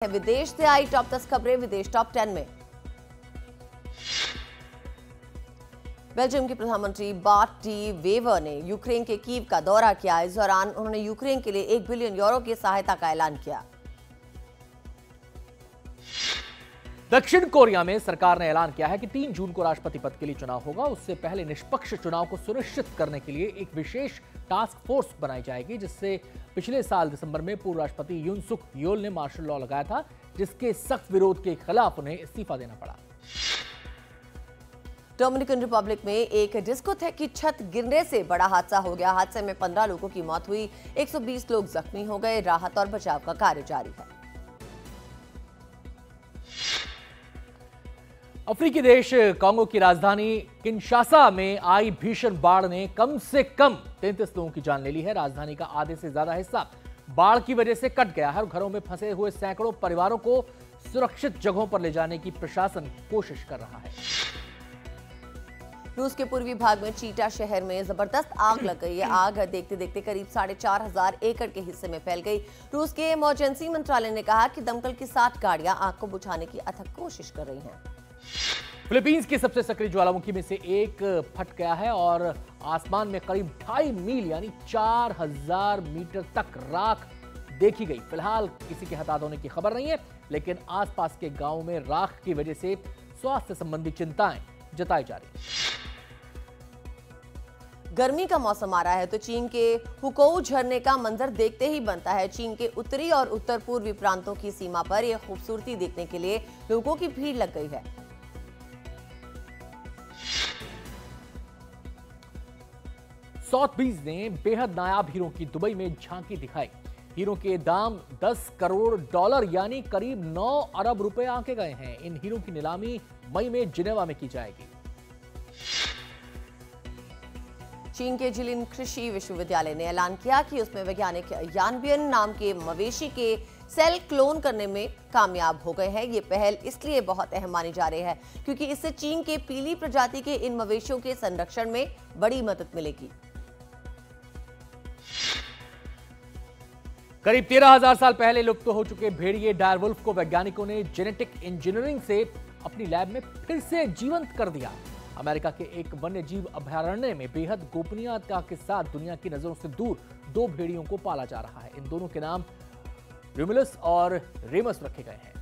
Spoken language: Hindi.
विदेश से आई टॉप 10 खबरें विदेश टॉप 10 में। बेल्जियम के प्रधानमंत्री बार्ट डी वेवर ने यूक्रेन के कीव का दौरा किया। इस दौरान उन्होंने यूक्रेन के लिए 1 बिलियन यूरो की सहायता का ऐलान किया। दक्षिण कोरिया में सरकार ने ऐलान किया है कि 3 जून को राष्ट्रपति पद के लिए चुनाव होगा। उससे पहले निष्पक्ष चुनाव को सुनिश्चित करने के लिए एक विशेष टास्क फोर्स बनाई जाएगी, जिससे पिछले साल दिसंबर में पूर्व राष्ट्रपति यून सुक योल ने मार्शल लॉ लगाया था, जिसके सख्त विरोध के खिलाफ उन्हें इस्तीफा देना पड़ा। डोमिनिकन रिपब्लिक में एक डिस्कोथेक की छत गिरने से बड़ा हादसा हो गया। हादसे में 15 लोगों की मौत हुई, 120 लोग जख्मी हो गए। राहत और बचाव का कार्य जारी है। अफ्रीकी देश कांगो की राजधानी किनशासा में आई भीषण बाढ़ ने कम से कम 33 लोगों की जान ले ली है। राजधानी का आधे से ज्यादा हिस्सा बाढ़ की वजह से कट गया है और घरों में फंसे हुए सैकड़ों परिवारों को सुरक्षित जगहों पर ले जाने की प्रशासन कोशिश कर रहा है। रूस के पूर्वी भाग में चीटा शहर में जबरदस्त आग लग गई है। आग देखते देखते करीब 4,500 एकड़ के हिस्से में फैल गई। रूस के इमरजेंसी मंत्रालय ने कहा कि दमकल की 60 गाड़ियां आग को बुझाने की अथक कोशिश कर रही हैं। फिलीपींस की सबसे सक्रिय ज्वालामुखी में से एक फट गया है और आसमान में करीब 2.5 मील यानी 4,000 मीटर तक राख देखी गई। फिलहाल किसी के हताहत होने की खबर नहीं है, लेकिन आसपास के गांवों में राख की वजह से स्वास्थ्य संबंधी चिंताएं जताई जा रही हैं। गर्मी का मौसम आ रहा है तो चीन के हुकोउ झरने का मंजर देखते ही बनता है। चीन के उत्तरी और उत्तर पूर्वी प्रांतों की सीमा पर यह खूबसूरती देखने के लिए लोगों की भीड़ लग गई है। सॉथबीज ने बेहद नायाब हीरों की दुबई में झांकी दिखाई। हीरों के दाम 10 करोड़ डॉलर यानी करीब 9 अरब रुपए आंके गए हैं। इन हीरों की नीलामी मई में जिनेवा में की जाएगी। चीन के जिलिन कृषि विश्वविद्यालय ने ऐलान किया कि उसमें वैज्ञानिक यानबियन नाम के मवेशी के सेल क्लोन करने में कामयाब हो गए हैं। ये पहल इसलिए बहुत अहम मानी जा रही है क्योंकि इससे चीन के पीली प्रजाति के इन मवेशियों के संरक्षण में बड़ी मदद मिलेगी। करीब 13,000 साल पहले लुप्त हो चुके भेड़िए डायरवुल्फ को वैज्ञानिकों ने जेनेटिक इंजीनियरिंग से अपनी लैब में फिर से जीवंत कर दिया। अमेरिका के एक वन्य जीव अभयारण्य में बेहद गोपनीयता के साथ दुनिया की नजरों से दूर 2 भेड़ियों को पाला जा रहा है। इन दोनों के नाम रोमुलस और रेमस रखे गए हैं।